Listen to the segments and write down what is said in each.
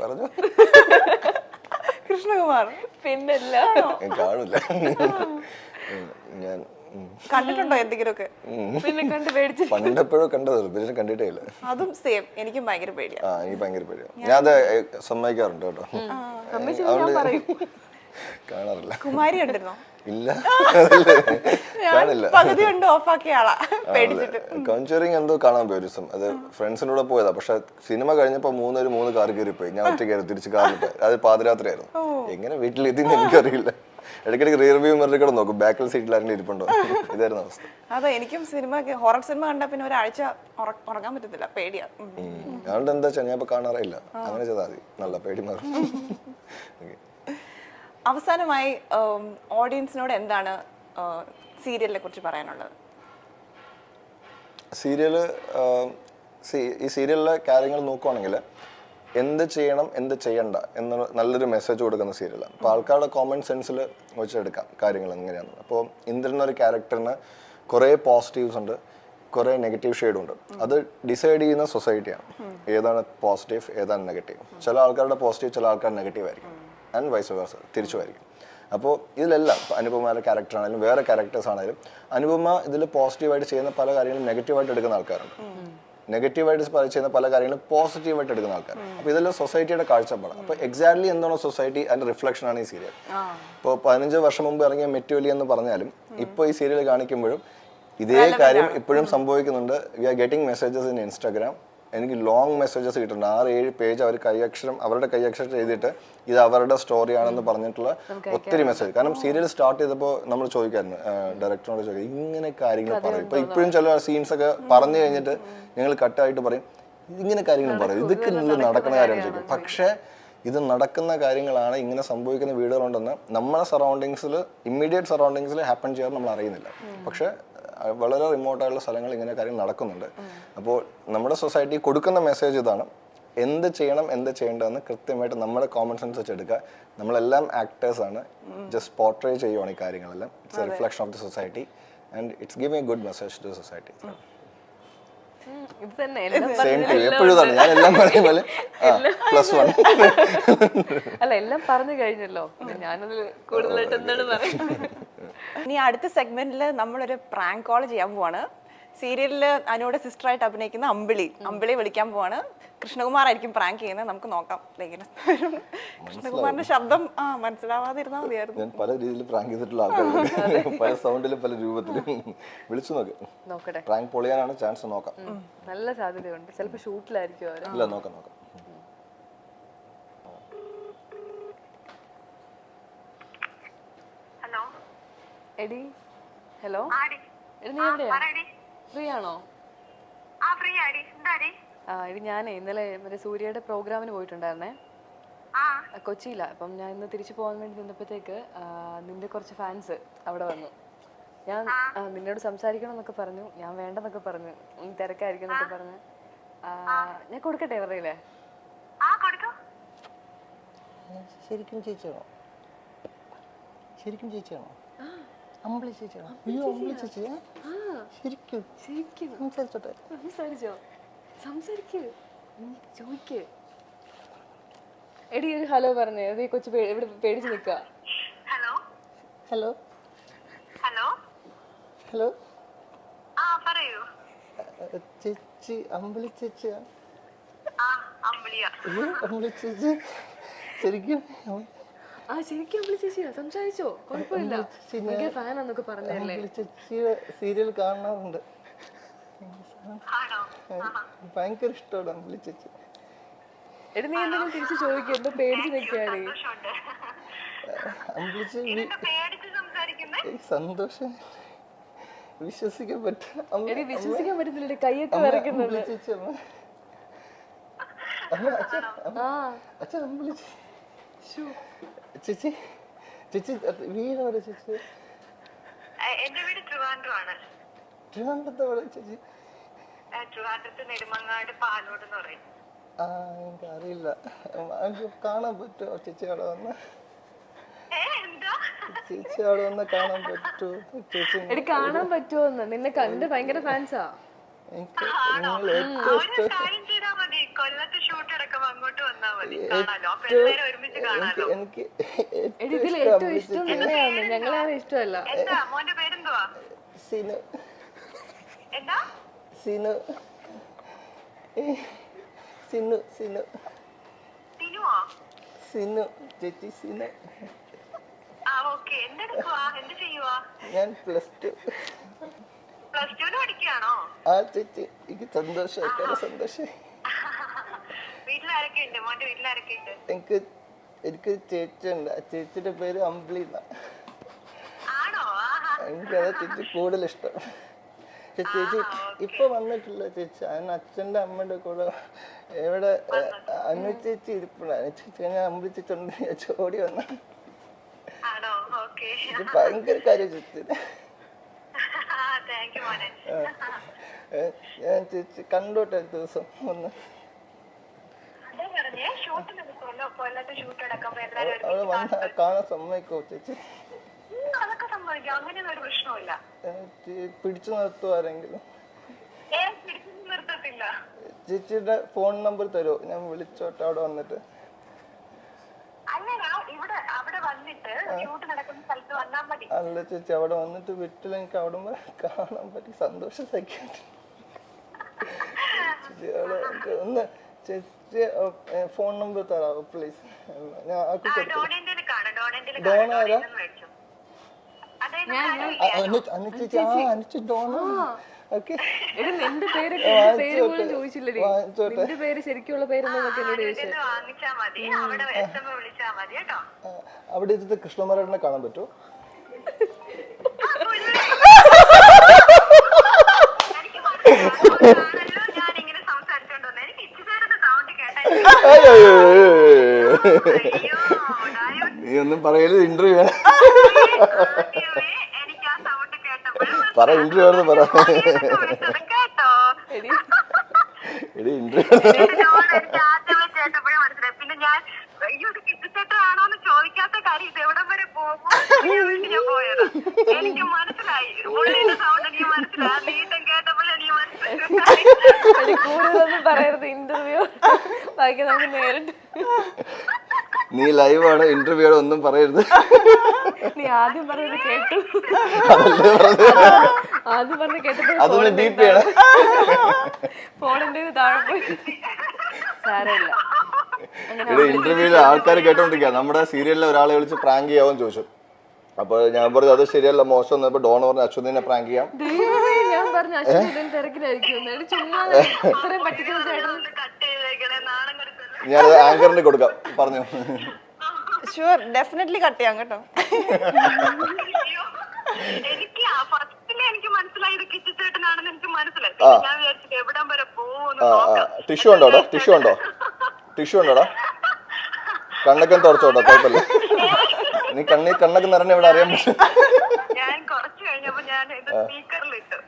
പറഞ്ഞു. കൃഷ്ണകുമാർ പിന്നല്ല കാണില്ല. ഞാൻ കണ്ടിട്ടുണ്ടോ എന്തെങ്കിലുമൊക്കെ? പിന്നെ കണ്ട് പേടിച്ചു. പണ്ടെപ്പോഴും കണ്ടത്, പിന്നെ കണ്ടിട്ടേ ഇല്ല. അതും സെയിം, എനിക്കും ഭയങ്കര പേടിയാ. എനിക്ക് ഭയങ്കര പേടിയാ. ഞാൻ അത് സമ്മതിക്കാറുണ്ട് കേട്ടോ. കാണാറില്ല. കുമാരി കണ്ടിരുന്നോ? ഇല്ല, കാണില്ല. പകുതി കൊണ്ട് ഓഫാക്കിയ ആളാ പേടിച്ചിട്ട്. കോഞ്ചറിങ് എന്തോ കാണാൻ പോയി ഒരു ദിവസം. അത് ഫ്രണ്ട്സിൻ്റെ കൂടെ പോയതാ. പക്ഷെ സിനിമ കഴിഞ്ഞപ്പോ 3 കാർ കയറി പോയി. ഞാൻ ഒറ്റ കയറി തിരിച്ച് കാറിൽ പോയി. അത് പാതിരാത്രിയായിരുന്നു. എങ്ങനെ വീട്ടിലെത്തിന്ന് എനിക്കറിയില്ല. ഇടയ്ക്കിടയ്ക്ക് റിയർ വ്യൂ മിററിൽ കൂടെ നോക്കും ബാക്കിൽ സീറ്റിൽ ആരെങ്കിലും ഇരിപ്പുണ്ടോ. ഇതായിരുന്നു അവസ്ഥ. അതെ, എനിക്കും ഹൊറർ സിനിമ കണ്ടാ പിന്നെ ഒരാഴ്ച ഉറങ്ങാൻ പറ്റത്തില്ല, പേടിയാ. അതുകൊണ്ട് എന്താ വെച്ചാൽ ഞാൻ ഇപ്പൊ കാണാറില്ല. അങ്ങനെ ചെയ്താൽ മതി, നല്ല പേടി മാറും. അവസാനമായി ഓഡിയൻസിനോട് എന്താണ് സീരിയലിനെ കുറിച്ച് പറയാനുള്ളത്? സീരിയല് ഈ സീരിയലിലെ കാര്യങ്ങൾ നോക്കുവാണെങ്കിൽ എന്ത് ചെയ്യണം എന്ത് ചെയ്യണ്ട എന്ന നല്ലൊരു മെസ്സേജ് കൊടുക്കുന്ന സീരിയലാണ്. അപ്പോൾ ആൾക്കാരുടെ കോമൺ സെൻസിൽ വെച്ചെടുക്കാം കാര്യങ്ങൾ എങ്ങനെയാണ്. അപ്പോൾ ഇന്ദ്രൻ എന്നൊരു ക്യാരക്ടറിന് കുറേ പോസിറ്റീവ്സ് ഉണ്ട്, കുറേ നെഗറ്റീവ് ഷെയ്ഡും ഉണ്ട്. അത് ഡിസൈഡ് ചെയ്യുന്ന സൊസൈറ്റിയാണ് ഏതാണ് പോസിറ്റീവ് ഏതാണ് നെഗറ്റീവ്. ചില ആൾക്കാരുടെ പോസിറ്റീവ്, ചില ആൾക്കാർ നെഗറ്റീവ് ആയിരിക്കും, ആൻഡ് വൈസ് വേഴ്സ തിരിച്ചുമായിരിക്കും. അപ്പോൾ ഇതിലെല്ലാം അനുപമയുടെ ക്യാരക്ടർ ആണെങ്കിലും വേറെ ക്യാരക്ടേഴ്സ് ആണെങ്കിലും അനുപമ ഇതിൽ പോസിറ്റീവായിട്ട് ചെയ്യുന്ന പല കാര്യങ്ങളും നെഗറ്റീവായിട്ട് എടുക്കുന്ന ആൾക്കാരുണ്ട്, നെഗറ്റീവായിട്ട് ചെയ്യുന്ന പല കാര്യങ്ങളും പോസിറ്റീവായിട്ട് എടുക്കുന്ന ആൾക്കാർ. അപ്പോൾ ഇതെല്ലാം സൊസൈറ്റിയുടെ കാഴ്ചപ്പാടാണ്. അപ്പോൾ എക്സാക്ട്ലി എന്താണോ സൊസൈറ്റി അതിൻ്റെ റിഫ്ലക്ഷൻ ആണ് ഈ സീരിയൽ. ഇപ്പോൾ 15 വർഷം മുമ്പ് ഇറങ്ങിയ മെറ്റുവലി എന്ന് പറഞ്ഞാലും ഇപ്പോൾ ഈ സീരിയൽ കാണിക്കുമ്പോഴും ഇതേ കാര്യം ഇപ്പോഴും സംഭവിക്കുന്നുണ്ട്. We are getting messages in Instagram. എനിക്ക് ലോങ് മെസ്സേജസ് കിട്ടുന്നുണ്ട്. 6-7 പേജ് അവർ അവരുടെ കൈയക്ഷരം എഴുതിയിട്ട് ഇത് അവരുടെ സ്റ്റോറിയാണെന്ന് പറഞ്ഞിട്ടുള്ള ഒത്തിരി മെസ്സേജ്. കാരണം സീരിയൽ സ്റ്റാർട്ട് ചെയ്തപ്പോൾ നമ്മൾ ചോദിക്കായിരുന്നു, ഡയറക്ടറിനോട് ചോദിക്കും ഇങ്ങനെ കാര്യങ്ങൾ പറയും. ഇപ്പൊ ഇപ്പോഴും ചില സീൻസ് ഒക്കെ പറഞ്ഞു കഴിഞ്ഞിട്ട് ഞങ്ങൾ കട്ടായിട്ട് പറയും ഇങ്ങനെ കാര്യങ്ങൾ പറയും, ഇതൊക്കെ നിങ്ങൾ നടക്കുന്ന കാര്യം ചോദിക്കും. പക്ഷേ ഇത് നടക്കുന്ന കാര്യങ്ങളാണ്, ഇങ്ങനെ സംഭവിക്കുന്ന വീടുകളുണ്ടെന്ന് നമ്മുടെ സറൗണ്ടിങ്സിൽ ഇമ്മീഡിയറ്റ് സറൗണ്ടിങ്സിൽ ഹാപ്പൻ ചെയ്യാൻ നമ്മൾ അറിയുന്നില്ല. പക്ഷെ വളരെ റിമോട്ടായുള്ള സ്ഥലങ്ങൾ ഇങ്ങനെ കാര്യങ്ങൾ നടക്കുന്നുണ്ട്. അപ്പോൾ നമ്മുടെ സൊസൈറ്റി കൊടുക്കുന്ന മെസ്സേജ് ഇതാണ്, എന്ത് ചെയ്യണം എന്ത് ചെയ്യേണ്ടതെന്ന് കൃത്യമായിട്ട് നമ്മുടെ കോമൺ സെൻസ് വെച്ചെടുക്കുക. നമ്മളെല്ലാം ആക്ടേഴ്സാണ്, ജസ്റ്റ് പോർട്രേ ചെയ്യുവാണ് ഈ കാര്യങ്ങളെല്ലാം. It's a reflection of the society and it's giving a good message to society. ഞാൻ എല്ലാം പറയുമ്പോൾ അല്ല എല്ലാം പറഞ്ഞു കഴിഞ്ഞല്ലോ, ഞാനതിൽ കൂടുതലായിട്ട് എന്താണ് പറയുന്നത്. ഇനി അടുത്ത സെഗ്മെന്റിൽ നമ്മളൊരു പ്രാങ്ക് കോൾ ചെയ്യാൻ പോവാണ്. സീരിയലില് അനുവിടെ സിസ്റ്ററായിട്ട് അഭിനയിക്കുന്ന അമ്പിളി വിളിക്കാൻ പോവാണ്. കൃഷ്ണകുമാറായിരിക്കും പ്രാങ്ക് ചെയ്യുന്നത്. നമുക്ക് നോക്കാം കൃഷ്ണകുമാറിന്റെ ശബ്ദം മനസ്സിലാവാതിരുന്നാ മതിയായിരുന്നു. ഞാൻ പല രീതിയിൽ പ്രാങ്ക് ചെയ്തിട്ടുള്ള ആൾക്കാരുണ്ട്, പല സൗണ്ടിലും പല രൂപത്തിലും. വിളിച്ചു നോക്കട്ടെ, പ്രാങ്ക് പൊളിയാനാണ് ചാൻസ്. നോക്കാം, നല്ല സാധ്യതയുണ്ട്. ചിലപ്പോൾ ഷൂട്ടിലായിരിക്കും. ഇല്ല, നോക്കാം. എടി ഹലോ, എടി നീ എവിടെയാ? ഫ്രീ ആണോ? എടി ഞാനേ ഇന്നലെ മറ്റേ സൂര്യയുടെ പ്രോഗ്രാമിന് പോയിട്ടുണ്ടായിരുന്നേ കൊച്ചിയില. അപ്പം ഞാൻ ഇന്ന് തിരിച്ചു പോകാൻ വേണ്ടി നിന്നപ്പോഴത്തേക്ക് നിന്റെ കുറച്ച് ഫാൻസ് അവിടെ വന്നു. ഞാൻ നിന്നോട് സംസാരിക്കണം എന്നൊക്കെ പറഞ്ഞു. ഞാൻ വേണ്ടെന്നൊക്കെ പറഞ്ഞു, തിരക്കായിരിക്കും എന്നൊക്കെ പറഞ്ഞു. ഞാൻ കൊടുക്കട്ടെ ഇവരുടെ? ശരിക്കും ചേച്ചിയാണോ? അമ്പിളി ചേച്ചിയാണോ? ചോദിക്ക്. എടി ഒരു ഹലോ പറഞ്ഞേ. അത് ഈ കൊച്ചു ഇവിടെ പേടിച്ച് നിൽക്കുക. ഹലോ ചേച്ചി, അമ്പിളി ചേച്ചിയാ? അമ്പിളി ചേച്ചി ശരിക്കും ശരിക്കും അമ്പിളി ചേച്ചിയാ? സംസാരിച്ചോ? കുഴപ്പമില്ല, ഫാനാന്നൊക്കെ പറഞ്ഞല്ലേ. സീരിയൽ കാണാറുണ്ട്, ഭയങ്കര ഇഷ്ടമാണ് അമ്പിളി ചേച്ചി. എടി നീ എന്തെങ്കിലും തിരിച്ചു ചോദിക്കും, എന്തോ പേടിച്ച് നിൽക്കുകയാണ്. സന്തോഷം വിശ്വസിക്കാൻ പറ്റുന്നില്ല, കൈയൊക്കെ വരയ്ക്കുന്നത്. ചേച്ചി വീട് ചേച്ചി? എന്റെ വീട് ട്രിവാൻഡ്രമാണ്. ചേച്ചി? ട്രിവാൻഡ്രത്ത് നെടുമങ്ങാട് പാലോട് എന്ന് പറയും. എനിക്ക് അറിയില്ല, കാണാൻ പറ്റുമോ ചേച്ചി അവിടെ വന്ന്? ചേച്ചി അവിടെ വന്ന് കാണാൻ പറ്റുമോ ചേച്ചി? എടി കാണാൻ പറ്റുമോന്ന്? നിന്നെ കണ്ട് ഭയങ്കര ഫാൻസാ. എനിക്ക് നിങ്ങൾ ഏറ്റവും ഇഷ്ടം കൊല്ലത്ത് ഷൂട്ട് എടുക്കുമ്പോ അങ്ങോട്ട് വന്നാ മതി, കാണാലോ. അപ്പൊ എല്ലാരും ഒരുമിച്ച് കാണാലോ. എനിക്ക് ഇതിൽ ഏറ്റവും ഇഷ്ടം തന്നെയാണ്, ഞങ്ങളെ ഇഷ്ടമല്ല. എന്താ മോന്റെ പേരെന്തുവാ? സിനു എന്താ? സിനു സിനു സിനു സിനുവോ? സിനു ചേച്ചി സിനു. ആ ഓക്കെ. എന്തെടുക്കുവാ, എന്ത് ചെയ്യുവാ? ഞാൻ +2. +2 പഠിക്കുകയാണോ? ആ ചേച്ചി എനിക്ക് സന്തോഷമായി, സന്തോഷമായി. വീട്ടിലാരൊക്കെ ഉണ്ട്? മോന്റെ വീട്ടിലാരൊക്കെ ഉണ്ട്? എനിക്ക് ചേച്ചി ഉണ്ട്. ആ ചേച്ചിയുടെ പേര് അമ്പിളി എന്നാ. ആണോ? ആഹാ. എനിക്കതാ ചേച്ചി കൂടുതൽ ഇഷ്ടം. ചേച്ചി ഇപ്പൊ വന്നിട്ടില്ല ചേച്ചി, അതിന് അച്ഛൻ്റെ അമ്മയുടെ കൂടെ എവിടെ അന്നു ചേച്ചി ഇരിപ്പുണ്ട്. ചേച്ചി ഞാൻ അമ്പിളി ചേച്ചി ഉണ്ട് ചോടി വന്ന ആണോ? ഓക്കെ. ഭയങ്കര കാര്യം ചേച്ചി. താങ്ക് യു മോനെ. ഞാൻ ചേച്ചി കണ്ടോട്ടെ ദിവസം ഒന്ന്. അതാ പറഞ്ഞേ, ഷൂട്ട് നടക്കുമല്ലോ, കൊല്ലത്ത് ഷൂട്ട് നടക്കുമ്പോ എല്ലാരും അവള് വന്ന കാണാൻ സമ്മതിക്കോ ചേച്ചി? അതൊക്കെ സംഭവിക്കാം, അങ്ങനെയൊന്നും ഒരു പ്രശ്നമില്ല. പിടിച്ചു നിർത്തുമോ ആരെങ്കിലും? പിടിച്ചു നിർത്തത്തില്ല. ചേച്ചിയുടെ ഫോൺ നമ്പർ തരുമോ, ഞാൻ വിളിച്ചോട്ടെ അവിടെ വന്നിട്ട്? അല്ലടാ, ഇവിടെ അവിടെ വന്നിട്ട് ഷൂട്ട് നടക്കുന്ന സ്ഥലത്ത് വന്നാൽ മതി. അല്ല ചേച്ചി, അവിടെ വന്നിട്ട് വീട്ടിൽ എനിക്ക് അവിടെ കാണാൻ പറ്റി, സന്തോഷം സഹിക്കാൻ. ചേച്ചി അവിടെ ഒന്ന് ചേച്ചി ഫോൺ നമ്പർ തരാമോ പ്ലീസ്? ഞാൻ ആക്കി കൊടുത്തു. ഡോണ ആരാ? അനുചേച്ചി. അനുചേച്ചി ഡോണ. ഓക്കെ. നിന്റെ പേര് പോലും ചോദിച്ചില്ലടി. നിന്റെ പേര് ശരിക്കുള്ള പേരെന്നൊക്കെ എന്നോട് ചോദിച്ചു. വാങ്ങിച്ചാ മതി, അവിടെ എത്തുമ്പോ വിളിച്ചാ മതി കേട്ടോ. അവിടെ ഇരുന്ന് കൃഷ്ണകുമാരേട്ടനെ കാണാൻ പറ്റുമോ? ഞാനിങ്ങനെ സംസാരിച്ചോണ്ടോന്നെ എനിക്ക് ഇച്ചിരി സൗണ്ട് കേട്ടാ. നീ ഒന്നും പറയരുത്, ഇന്റർവ്യൂ എനിക്ക് ആ സൗണ്ട് കേട്ടപ്പോഴും പറ, ഇന്റർവ്യൂ ആണെന്ന് പറ. കേട്ടോ. എടി ഇന്റർവ്യൂ എനിക്ക് ആദ്യമേ കേട്ടപ്പോഴേ മനസ്സിലായി. പിന്നെ ഞാൻ അയ്യോ ഇത് കിട്ടിച്ചേട്ടാണോന്ന് ചോദിക്കാത്ത കാര്യം ഇത് എവിടം വരെ പോകും ഞാൻ പോയത്. എനിക്ക് മനസ്സിലായി, ഉള്ളിന്റെ സൗണ്ട് എനിക്ക് മനസ്സിലായി. നീട്ടം കേട്ടപ്പോഴേ എനിക്ക് മനസ്സിലായി. കൂടുതലൊന്നും പറയരുത്, ഇന്റർവ്യൂ ബാക്കി നമുക്ക് നേരിട്ട്. നീ ലൈവാണ്, ഇന്റർവ്യൂ ആണ്, ഒന്നും പറയരുത്. നീ ആദ്യം പറഞ്ഞത് കേട്ടു, ആദ്യം പറഞ്ഞ് കേട്ടപ്പോ അതൊന്ന് ഡീപ്പ് ചെയ്യണം. ഫോണിന്റെ താഴെ പോയി. സാരമില്ല. ഇവിടെ ഇന്റർവ്യൂല് ആൾക്കാർ കേട്ടോണ്ടിരിക്കുക, നമ്മുടെ സീരിയലിലെ ഒരാളെ വിളിച്ച് പ്രാങ്ക് ചെയ്യാമെന്ന് ചോദിച്ചു. അപ്പൊ ഞാൻ പറഞ്ഞു അത് ശരിയല്ല, മോശം. ഇപ്പൊ ഡോൺ പറഞ്ഞു അശ്വതിനെ പ്രാങ്ക് ചെയ്യാം. ഞാൻ പറഞ്ഞു അശ്വതി തിരക്കിലായിരിക്കും, ചുമ്മാ ഇത്രയും പറ്റിക്കുന്ന ചേട്ടൻ. ഞാനത് ആങ്കറിന് കൊടുക്കാം, പറഞ്ഞു. ഷുവർ, ഡെഫിനറ്റ്ലി കട്ട് ചെയ്യാം കേട്ടോ. എനിക്ക് ഫസ്റ്റില് എനിക്ക് മനസ്സിലായി ഇത് കിച്ചിച്ചേട്ടനാണെന്ന് എനിക്ക് മനസ്സിലായി. ഞാൻ വിചാരിച്ചത് എവിടം വരെ പോകുന്നു. ടിഷ്യൂ ഉണ്ടോടാ? ടിഷ്യൂ ഉണ്ടോ? ടിഷ്യൂ ഉണ്ടോടാ? കണ്ണൊക്കെ തുടച്ചോട്ടോ, കുഴപ്പമില്ല. നീ കണ്ണൊക്കെ നിറഞ്ഞ ഇവിടെ അറിയാൻ പറ്റും. ഞാൻ കുറച്ച് കഴിഞ്ഞപ്പോ ഞാൻ ഇത് സ്പീക്കറിലിട്ടു,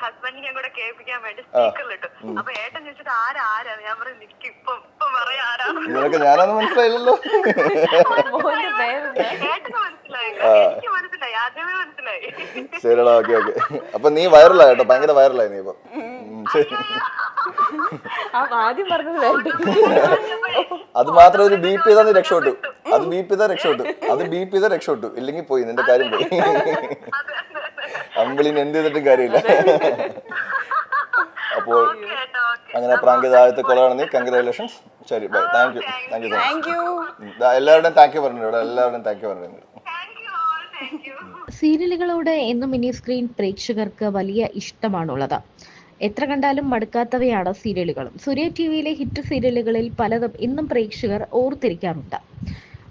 ഹസ്ബൻഡിനെ കൂടെ കേൾപ്പിക്കാൻ വേണ്ടി സ്പീക്കറിലിട്ടു. അപ്പൊ ഏട്ടൻ ചോദിച്ചിട്ട് ആരാ? ഞാൻ പറഞ്ഞു എനിക്ക് ഇപ്പൊ പറയാ ആരാ. നിനക്ക് ഞാനൊന്നും മനസ്സിലായില്ലല്ലോ. ഏട്ടന് മനസ്സിലായില്ല, എനിക്ക് മനസ്സിലായി, ആദ്യമേ മനസ്സിലായി. ശരിടാ, ഓക്കെ ഓക്കെ. അപ്പൊ നീ വൈറലായി കേട്ടോ, ഭയങ്കര വൈറലായി നീ ഇപ്പൊ. ആദ്യം പറഞ്ഞത് വേണ്ട. അത് മാത്രം ഒരു ബീപ്പ് ചെയ്താൽ നീ രക്ഷപ്പെട്ടു. അത് ബീപ്പ് ചെയ്താൽ രക്ഷപ്പെട്ടു. അത് ബീപ്പ് ചെയ്താൽ രക്ഷപ്പെട്ടു, ഇല്ലെങ്കിൽ പോയി, നിന്റെ കാര്യം പോയി. അമ്പിളിന് എന്ത് ചെയ്തിട്ടും കാര്യമില്ല. അപ്പോൾ അങ്ങനെ പ്രാങ്ക് ചെയ്ത ആദ്യത്തെ കൊളാണ് നീ. കൺഗ്രാജുലേഷൻസ്. ശരി, bye. Thank you. Thank you. എല്ലാവരുടെയും താങ്ക് യു പറഞ്ഞു, ഇവിടെ എല്ലാവരുടെയും താങ്ക് യു പറഞ്ഞു. സീരിയലുകളോട് എന്നും ഇനി സ്ക്രീൻ പ്രേക്ഷകർക്ക് വലിയ ഇഷ്ടമാണുള്ളത്. എത്ര കണ്ടാലും മടുക്കാത്തവയാണ് സീരിയലുകളും. സൂര്യ ടിവിയിലെ ഹിറ്റ് സീരിയലുകളിൽ പലതും ഇന്നും പ്രേക്ഷകർ ഓർത്തിരിക്കാറുണ്ട്.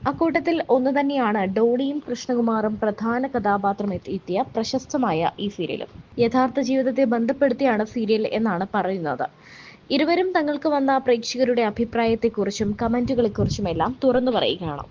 അക്കൂട്ടത്തിൽ ഒന്ന് തന്നെയാണ് ഡോണിയും കൃഷ്ണകുമാറും പ്രധാന കഥാപാത്രം എത്തിയ പ്രശസ്തമായ ഈ സീരിയലും. യഥാർത്ഥ ജീവിതത്തെ ബന്ധപ്പെടുത്തിയാണ് സീരിയൽ എന്നാണ് പറയുന്നത്. ഇരുവരും തങ്ങൾക്ക് വന്ന പ്രേക്ഷകരുടെ അഭിപ്രായത്തെക്കുറിച്ചും കമന്റുകളെക്കുറിച്ചുമെല്ലാം തുറന്നു പറയുകയാണ്.